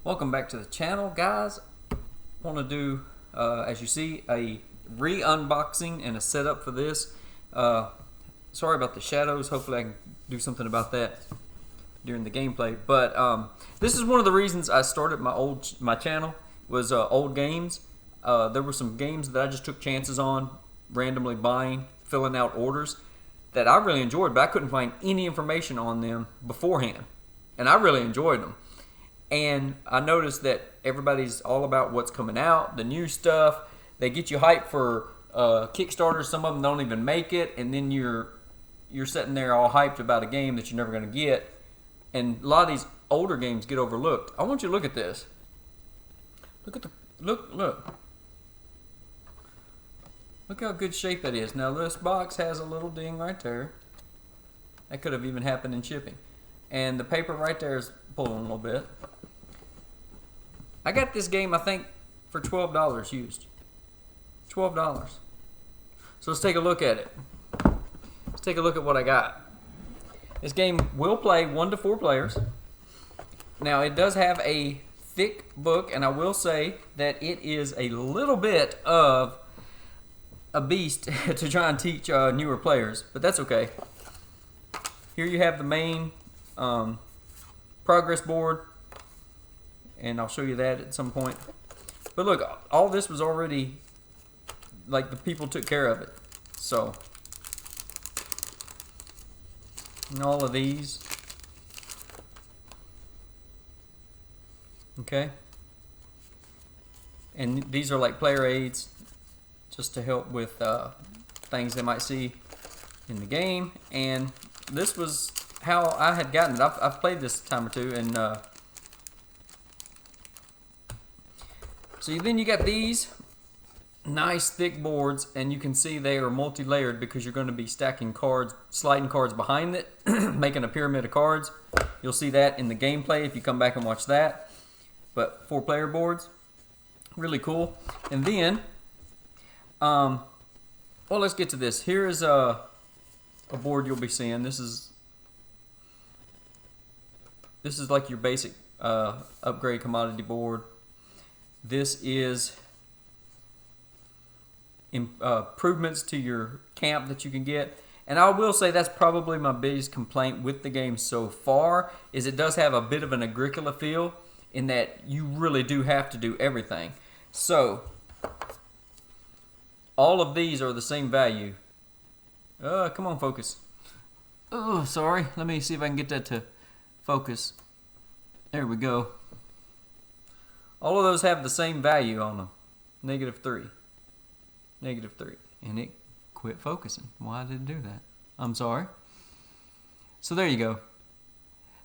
Welcome back to the channel, guys. Want to do, as you see, a re-unboxing and a setup for this. Sorry about the shadows. Hopefully I can do something about that during the gameplay. But this is one of the reasons I started my channel was old games. There were some games that I just took chances on, randomly buying, filling out orders that I really enjoyed, but I couldn't find any information on them beforehand, and I really enjoyed them. And I noticed that everybody's all about what's coming out, the new stuff. They get you hyped for Kickstarter. Some of them don't even make it, and then you're sitting there all hyped about a game that you're never going to get. And a lot of these older games get overlooked. I want you to look at this. Look how good shape that is. Now this box has a little ding right there. That could have even happened in shipping. And the paper right there is pulling a little bit. I got this game, I think, for $12 used. $12. So let's take a look at it. Let's take a look at what I got. This game will play 1 to 4 players. Now it does have a thick book, and I will say that it is a little bit of a beast to try and teach newer players, but that's okay. Here you have the main progress board, and I'll show you that at some point. But look, all this was already, like, the people took care of it. So, and all of these. Okay. And these are like player aids, just to help with things they might see in the game. And this was how I had gotten it. I've played this a time or two, and so then you got these nice thick boards, and you can see they are multi-layered because you're going to be stacking cards, sliding cards behind it, making a pyramid of cards. You'll see that in the gameplay if you come back and watch that. But 4-player boards, really cool. And then, well, let's get to this. Here is a board you'll be seeing. This is like your basic upgrade commodity board. This is improvements to your camp that you can get. And I will say that's probably my biggest complaint with the game so far, is it does have a bit of an Agricola feel in that you really do have to do everything. So, all of these are the same value. Come on, focus. Oh, sorry. Let me see if I can get that to focus. There we go. All of those have the same value on them. -3. -3. And it quit focusing. Why did it do that? I'm sorry. So there you go.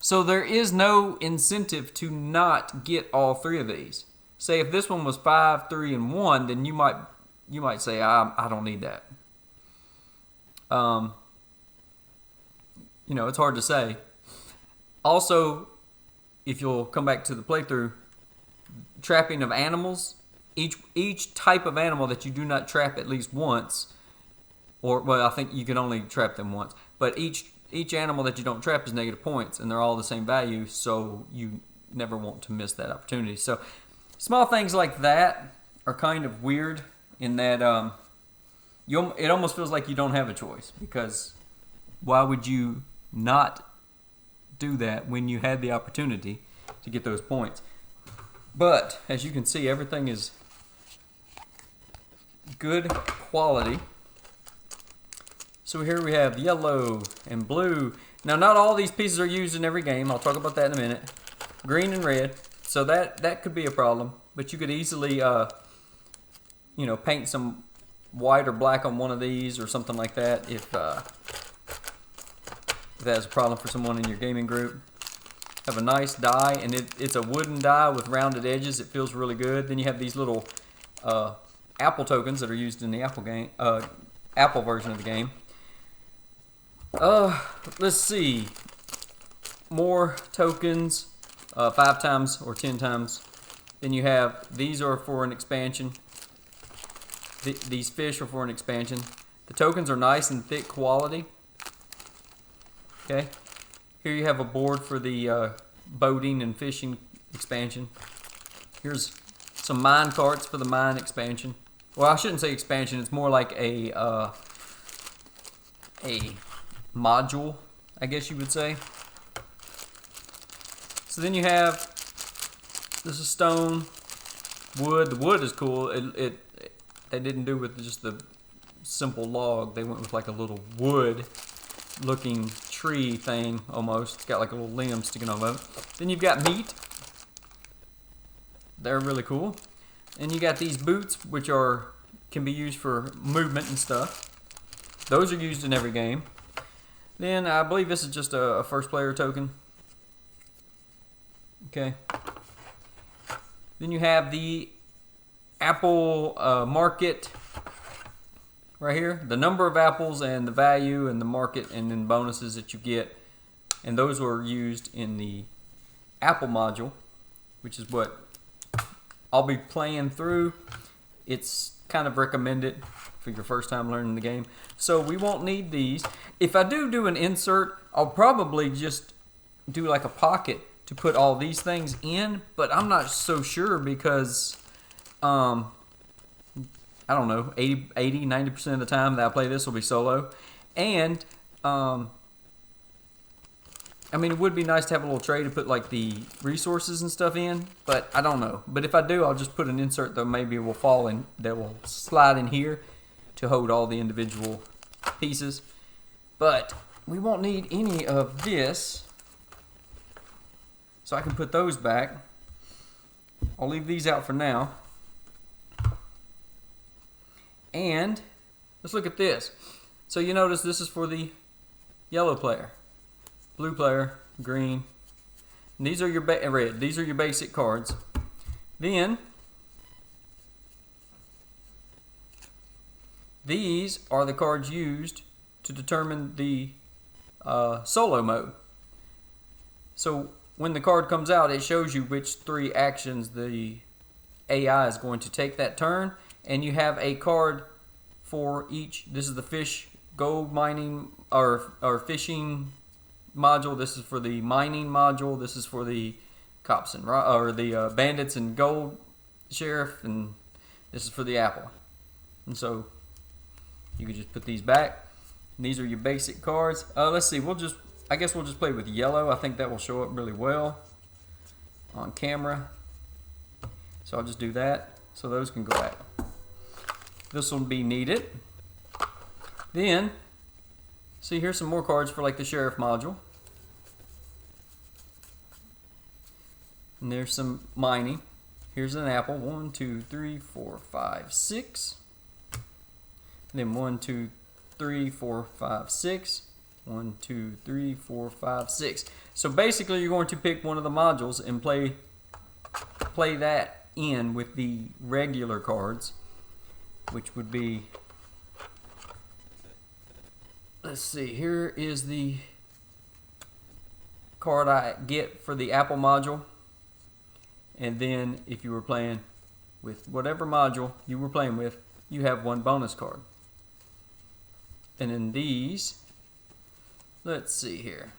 So there is no incentive to not get all 3 of these. Say if this one was 5, 3, and 1, then you might say, I don't need that. You know, it's hard to say. Also, if you'll come back to the playthrough, trapping of animals, each type of animal that you do not trap at least once, or, well, I think you can only trap them once, but each animal that you don't trap is negative points, and they're all the same value, so you never want to miss that opportunity. So small things like that are kind of weird in that it almost feels like you don't have a choice, because why would you not do that when you had the opportunity to get those points? But as you can see, everything is good quality. So here we have yellow and blue. Now, not all these pieces are used in every game. I'll talk about that in a minute. Green and red. So that could be a problem. But you could easily, you know, paint some white or black on one of these or something like that if that's a problem for someone in your gaming group. Have a nice die, and it's a wooden die with rounded edges. It feels really good. Then you have these little Apple tokens that are used in the Apple version of the game. Let's see. More tokens, 5 times or 10 times. Then you have, these are for an expansion. These fish are for an expansion. The tokens are nice and thick quality. Okay. Here you have a board for the boating and fishing expansion. Here's some mine carts for the mine expansion. Well, I shouldn't say expansion. It's more like a module, I guess you would say. So then you have, this is stone, wood. The wood is cool. They didn't do with just the simple log. They went with like a little wood looking tree thing almost. It's got like a little limb sticking off of it. Then you've got meat. They're really cool. And you got these boots, which can be used for movement and stuff. Those are used in every game. Then I believe this is just a first player token. Okay. Then you have the apple market right here. The number of apples and the value and the market and then bonuses that you get. And those were used in the apple module, which is what I'll be playing through. It's kind of recommended for your first time learning the game. So we won't need these. If I do an insert, I'll probably just do like a pocket to put all these things in, but I'm not so sure because I don't know, 90% of the time that I play this will be solo. And I mean, it would be nice to have a little tray to put like the resources and stuff in, but I don't know. But if I do, I'll just put an insert that maybe will fall in, that will slide in here to hold all the individual pieces. But we won't need any of this, so I can put those back. I'll leave these out for now. And let's look at this. So you notice this is for the yellow player. Blue player, green. And these are your red. These are your basic cards. Then these are the cards used to determine the solo mode. So when the card comes out, it shows you which 3 actions the AI is going to take that turn, and you have a card for each. This is the fish, gold mining or fishing module. This is for the mining module. This is for the cops and the bandits and gold sheriff, and this is for the apple. And so you can just put these back. And these are your basic cards. Let's see. I guess we'll just play with yellow. I think that will show up really well on camera. So I'll just do that. So those can go back. This will be needed. Then, see, here's some more cards for like the sheriff module. And there's some mining. Here's an apple. 1, 2, 3, 4, 5, 6. And then 1, 2, 3, 4, 5, 6. 1, 2, 3, 4, 5, 6. So basically, you're going to pick one of the modules and play that in with the regular cards, which would be, let's see, here is the card I get for the apple module. And then if you were playing with whatever module you were playing with, you have 1 bonus card. And then these, let's see here,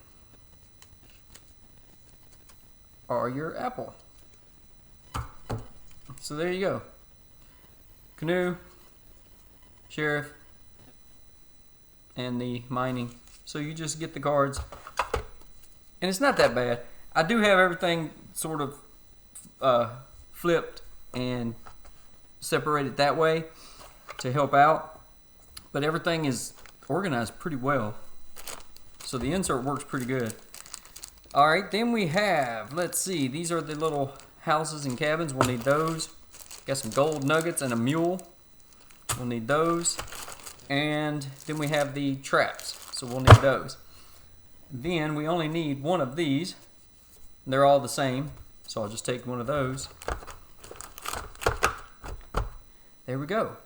are your apple. So there you go. Canoe, sheriff, and the mining. So you just get the cards. And it's not that bad. I do have everything sort of flipped and separated that way to help out. But everything is organized pretty well. So the insert works pretty good. Alright, then we have, let's see, these are the little houses and cabins. We'll need those. Got some gold nuggets and a mule. We'll need those. And then we have the traps. So we'll need those. Then we only need 1 of these. They're all the same. So I'll just take 1 of those. There we go.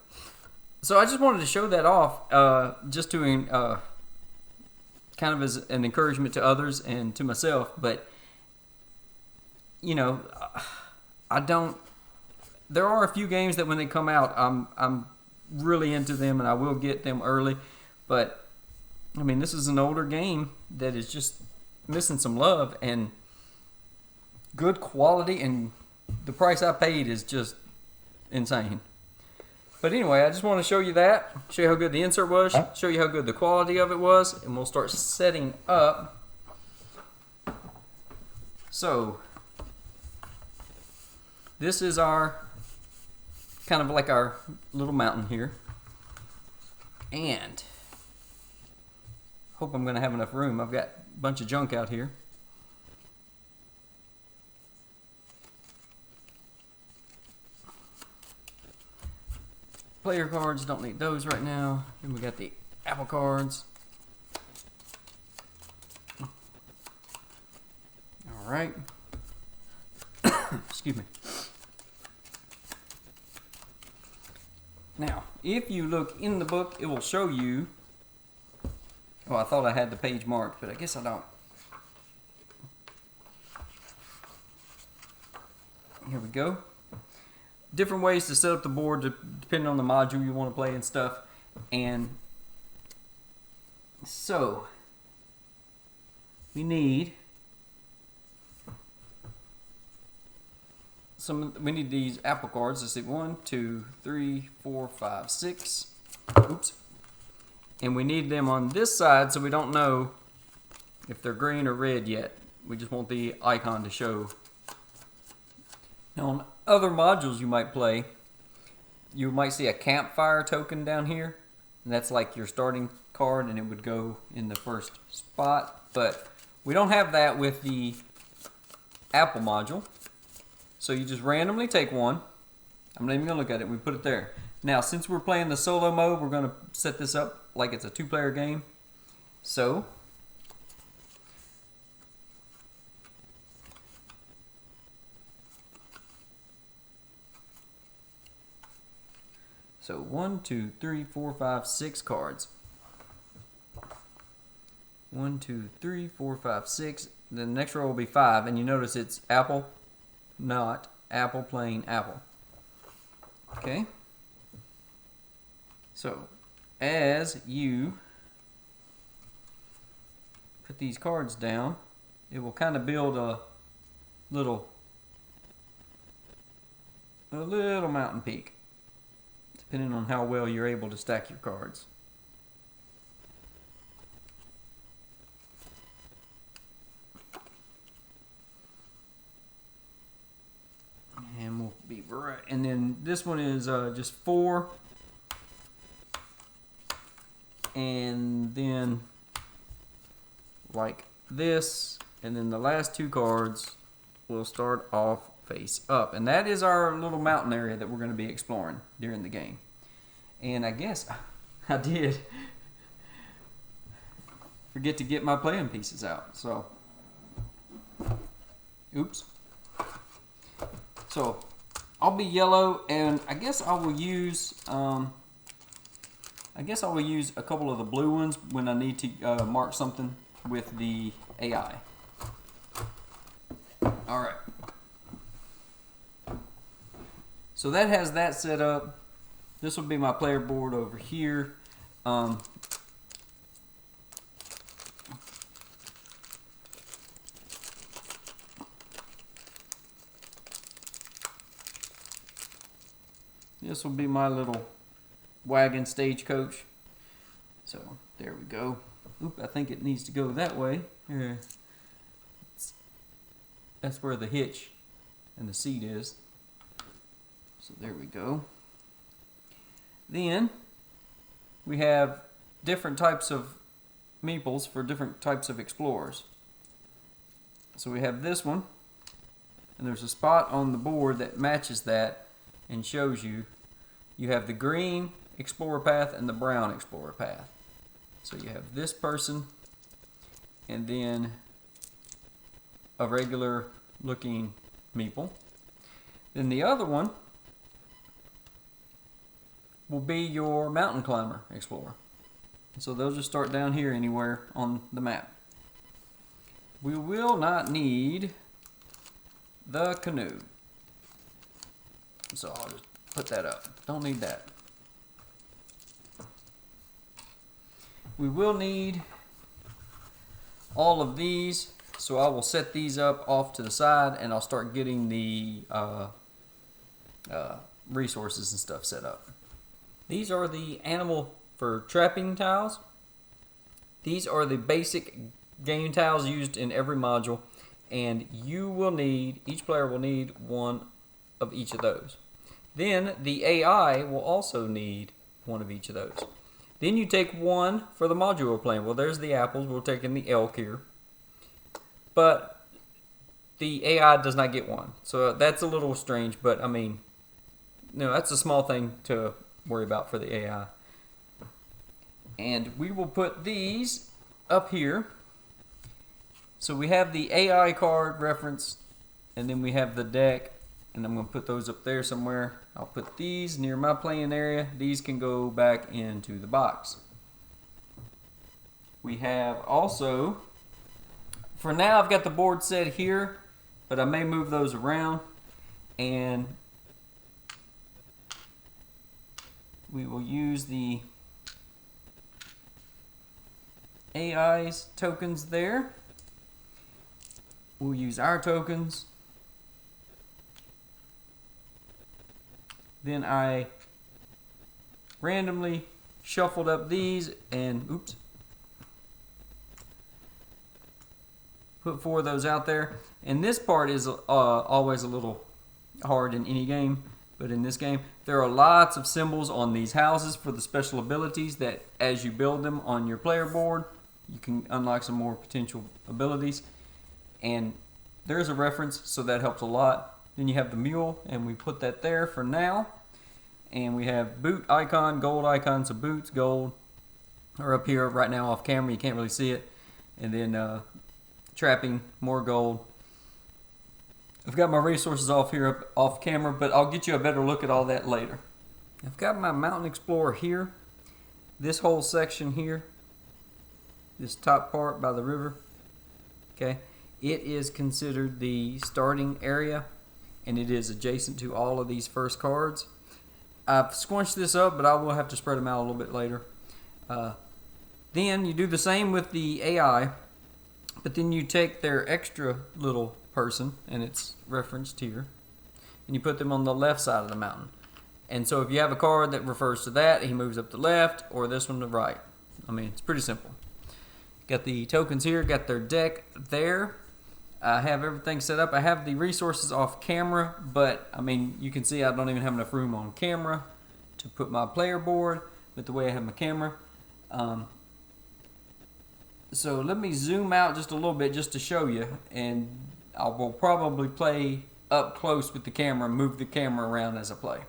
So I just wanted to show that off, just to kind of as an encouragement to others and to myself. But you know, there are a few games that when they come out, I'm really into them and I will get them early. But I mean, this is an older game that is just missing some love and good quality and the price I paid is just insane. But anyway, I just want to show you that, show you how good the insert was, show you how good the quality of it was, and we'll start setting up. So, this is our, kind of like our little mountain here. And, hope I'm going to have enough room. I've got a bunch of junk out here. Player cards, don't need those right now. And we got the Apple cards. Alright. Excuse me. Now, if you look in the book, it will show you. Oh, I thought I had the page marked, but I guess I don't. Here we go. Different ways to set up the board depending on the module you want to play and stuff. And so we need we need these Apple cards. Let's see, 1, 2, 3, 4, 5, 6. Oops. And we need them on this side so we don't know if they're green or red yet. We just want the icon to show. Now on other modules you might play, you might see a campfire token down here. And that's like your starting card and it would go in the first spot. But we don't have that with the Apple module. So you just randomly take one. I'm not even going to look at it. We put it there. Now, since we're playing the solo mode, we're going to set this up like it's a 2-player game. So, So 1, 2, 3, 4, 5, 6 cards. 1, 2, 3, 4, 5, 6. Then the next row will be 5, and you notice it's apple, not apple, plain apple. Okay. So as you put these cards down, it will kind of build a little mountain peak, depending on how well you're able to stack your cards. And we'll be right. And then this one is just 4. And then like this. And then the last 2 cards will start off face up. And that is our little mountain area that we're going to be exploring during the game. And I guess I did forget to get my playing pieces out. So, oops. So, I'll be yellow, and I guess I will use a couple of the blue ones when I need to mark something with the AI. All right. So that has that set up. This will be my player board over here. This will be my little wagon stagecoach. So there we go. Oop, I think it needs to go that way. Here. That's where the hitch and the seat is. So there we go. Then we have different types of meeples for different types of explorers. So we have this one, and there's a spot on the board that matches that and shows you. You have the green explorer path and the brown explorer path. So you have this person and then a regular looking meeple. Then the other one will be your mountain climber explorer. So they'll just start down here anywhere on the map. We will not need the canoe. So I'll just put that up. Don't need that. We will need all of these So I will set these up off to the side, and I'll start getting the resources and stuff set up. These are the animal for trapping tiles. These are the basic game tiles used in every module, and each player will need one of each of those. Then the AI will also need one of each of those. Then you take one for the module we're playing. Well, there's the apples. We're taking the elk here. But the AI does not get one. So that's a little strange, but I mean, no, that's a small thing to worry about for the AI. And we will put these up here. So we have the AI card reference, and then we have the deck, and I'm going to put those up there somewhere. I'll put these near my playing area. These can go back into the box. We have also, for now I've got the board set here, but I may move those around, and we will use the AI's tokens there. We'll use our tokens. Then I randomly shuffled up these and put 4 of those out there. And this part is always a little hard in any game, but in this game there are lots of symbols on these houses for the special abilities that as you build them on your player board, you can unlock some more potential abilities. And there's a reference, so that helps a lot. Then you have the mule, and we put that there for now. And we have boot icon, gold icon, so boots, gold, are up here right now off camera. You can't really see it. And then trapping, more gold. I've got my resources off here off camera, but I'll get you a better look at all that later. I've got my Mountain Explorer here. This whole section here, this top part by the river, okay, it is considered the starting area, and it is adjacent to all of these first cards. I've squunched this up, but I will have to spread them out a little bit later. Then you do the same with the AI, but then you take their extra little person, and it's referenced here, and you put them on the left side of the mountain. And so if you have a card that refers to that, he moves up to left, or this one to right. I mean, it's pretty simple. Got the tokens here, got their deck there. I have everything set up. I have the resources off camera, but I mean, you can see I don't even have enough room on camera to put my player board with the way I have my camera. So let me zoom out just a little bit just to show you, and I will probably play up close with the camera, move the camera around as I play.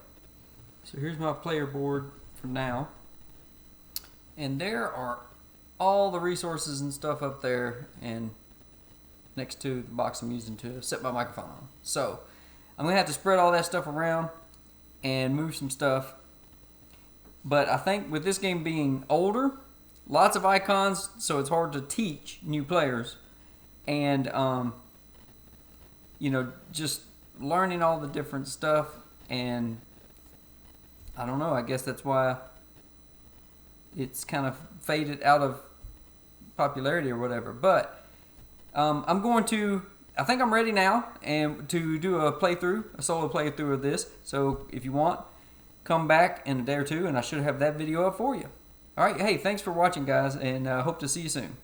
So here's my player board for now, and there are all the resources and stuff up there, and next to the box I'm using to set my microphone on. So I'm going to have to spread all that stuff around and move some stuff. But I think with this game being older, lots of icons, so it's hard to teach new players. And, you know, just learning all the different stuff. And I don't know, I guess that's why it's kind of faded out of popularity or whatever. But I think I'm ready now and to do a solo playthrough of this. So if you want, come back in a day or two and I should have that video up for you. All right, hey, thanks for watching, guys, and hope to see you soon.